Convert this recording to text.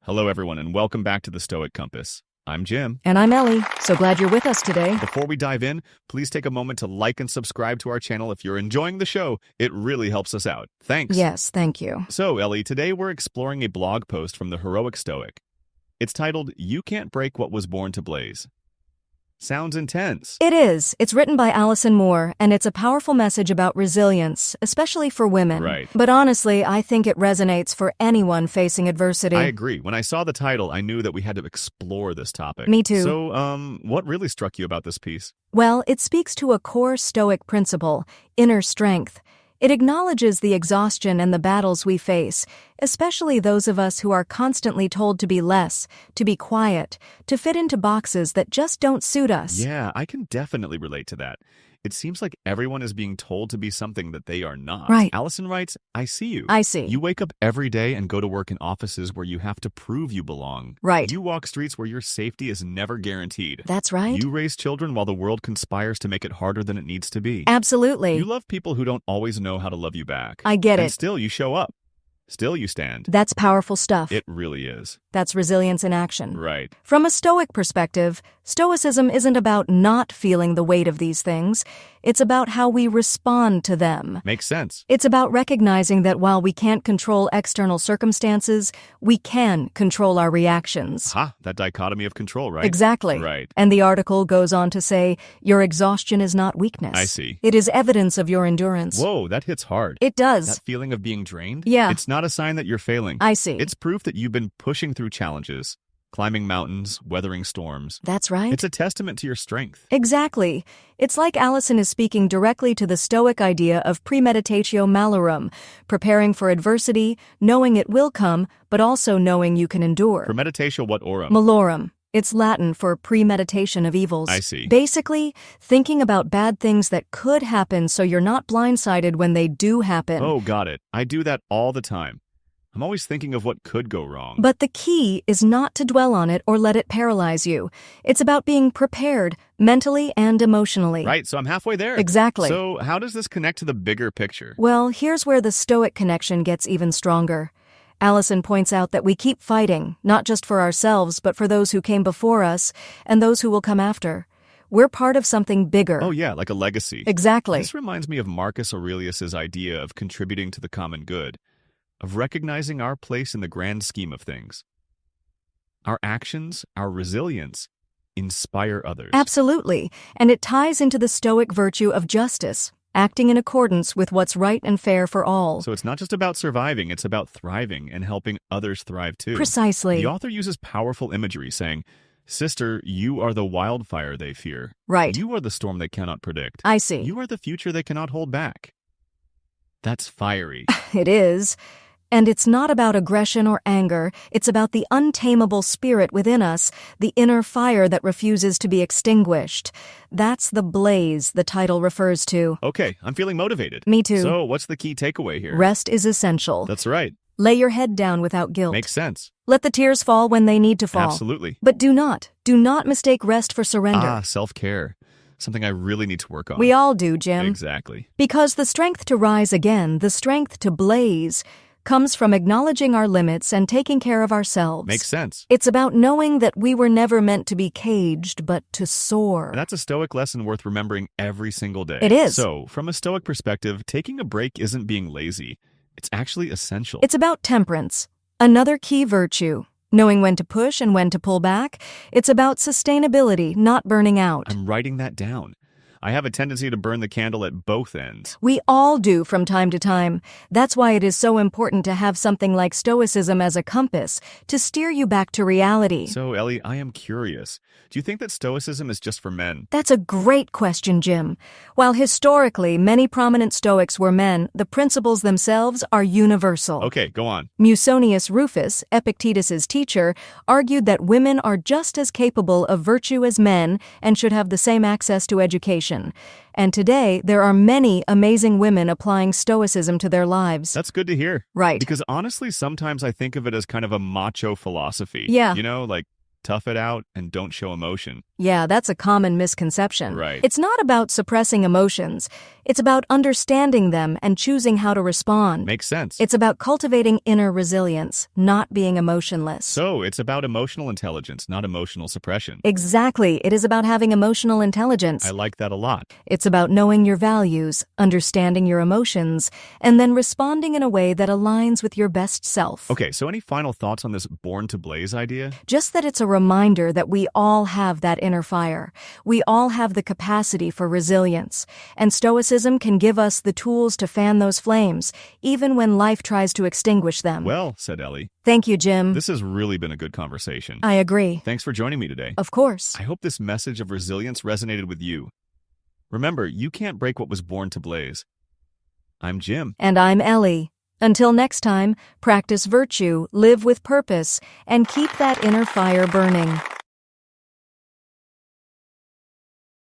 Hello, everyone, and welcome back to the Stoic Compass. I'm Jim. And I'm Ellie. So glad you're with us today. Before we dive in, please take a moment to like and subscribe to our channel if you're enjoying the show. It really helps us out. Thanks. Yes, thank you. So, Ellie, today we're exploring a blog post from the heroic Stoic. It's titled, "You Can't Break What Was Born to Blaze." Sounds intense. It is. It's written by Alison Moore, and it's a powerful message about resilience, especially for women. Right. But honestly, I think it resonates for anyone facing adversity. I agree. When I saw the title, I knew that we had to explore this topic. Me too. So, what really struck you about this piece? Well, it speaks to a core Stoic principle, inner strength. It acknowledges the exhaustion and the battles we face, especially those of us who are constantly told to be less, to be quiet, to fit into boxes that just don't suit us. Yeah, I can definitely relate to that. It seems like everyone is being told to be something that they are not. Right. Allison writes, "I see you. I see. You wake up every day and go to work in offices where you have to prove you belong. Right. You walk streets where your safety is never guaranteed. That's right. You raise children while the world conspires to make it harder than it needs to be. Absolutely. You love people who don't always know how to love you back. I get and it. Still, you show up. Still, you stand. That's powerful stuff. It really is. That's resilience in action. Right. From a Stoic perspective, Stoicism isn't about not feeling the weight of these things. It's about how we respond to them. Makes sense. It's about recognizing that while we can't control external circumstances, we can control our reactions. That dichotomy of control, right? Exactly. Right. And the article goes on to say, your exhaustion is not weakness. I see. It is evidence of your endurance. Whoa, that hits hard. It does. That feeling of being drained? Yeah. It's not a sign that you're failing. I see. It's proof that you've been pushing through challenges, climbing mountains, weathering storms. That's right. It's a testament to your strength. Exactly. It's like Alison is speaking directly to the Stoic idea of premeditatio malorum, preparing for adversity, knowing it will come, but also knowing you can endure. Premeditatio what orum? Malorum. It's Latin for premeditation of evils. I see. Basically, thinking about bad things that could happen so you're not blindsided when they do happen. Oh, got it. I do that all the time. I'm always thinking of what could go wrong. But the key is not to dwell on it or let it paralyze you. It's about being prepared, mentally and emotionally. Right, so I'm halfway there. Exactly. So how does this connect to the bigger picture? Well, here's where the Stoic connection gets even stronger. Alison points out that we keep fighting, not just for ourselves, but for those who came before us and those who will come after. We're part of something bigger. Oh yeah, like a legacy. Exactly. This reminds me of Marcus Aurelius's idea of contributing to the common good, of recognizing our place in the grand scheme of things. Our actions, our resilience, inspire others. Absolutely. And it ties into the Stoic virtue of justice, acting in accordance with what's right and fair for all. So it's not just about surviving, it's about thriving and helping others thrive too. Precisely. The author uses powerful imagery saying, "Sister, you are the wildfire they fear. Right. You are the storm they cannot predict. I see. You are the future they cannot hold back." That's fiery. It is. And it's not about aggression or anger, it's about the untamable spirit within us, the inner fire that refuses to be extinguished. That's the blaze the title refers to. Okay, I'm feeling motivated. Me too. So what's the key takeaway here? Rest is essential. That's right. Lay your head down without guilt. Makes sense. Let the tears fall when they need to fall. Absolutely. But do not mistake rest for surrender. Self-care. Something I really need to work on. We all do, Jim. Exactly. Because the strength to rise again, the strength to blaze, comes from acknowledging our limits and taking care of ourselves. Makes sense. It's about knowing that we were never meant to be caged, but to soar. And that's a Stoic lesson worth remembering every single day. It is. So, from a Stoic perspective, taking a break isn't being lazy. It's actually essential. It's about temperance, another key virtue. Knowing when to push and when to pull back. It's about sustainability, not burning out. I'm writing that down. I have a tendency to burn the candle at both ends. We all do from time to time. That's why it is so important to have something like Stoicism as a compass to steer you back to reality. So, Ellie, I am curious. Do you think that Stoicism is just for men? That's a great question, Jim. While historically many prominent Stoics were men, the principles themselves are universal. Okay, go on. Musonius Rufus, Epictetus's teacher, argued that women are just as capable of virtue as men and should have the same access to education. And today, there are many amazing women applying Stoicism to their lives. That's good to hear. Right. Because honestly, sometimes I think of it as kind of a macho philosophy. Yeah. You know, like tough it out and don't show emotion. Yeah, that's a common misconception. Right. It's not about suppressing emotions. It's about understanding them and choosing how to respond. Makes sense. It's about cultivating inner resilience, not being emotionless. So it's about emotional intelligence, not emotional suppression. Exactly. It is about having emotional intelligence. I like that a lot. It's about knowing your values, understanding your emotions, and then responding in a way that aligns with your best self. Okay, so any final thoughts on this born to blaze idea? Just that it's a reminder that we all have that inner fire. We all have the capacity for resilience. And Stoicism can give us the tools to fan those flames, even when life tries to extinguish them. Well, said Ellie, Thank you, Jim. this has really been a good conversation. I agree. Thanks for joining me today. Of course. I hope this message of resilience resonated with you. Remember, you can't break what was born to blaze. I'm Jim. And I'm Ellie. Until next time, practice virtue, live with purpose, and keep that inner fire burning.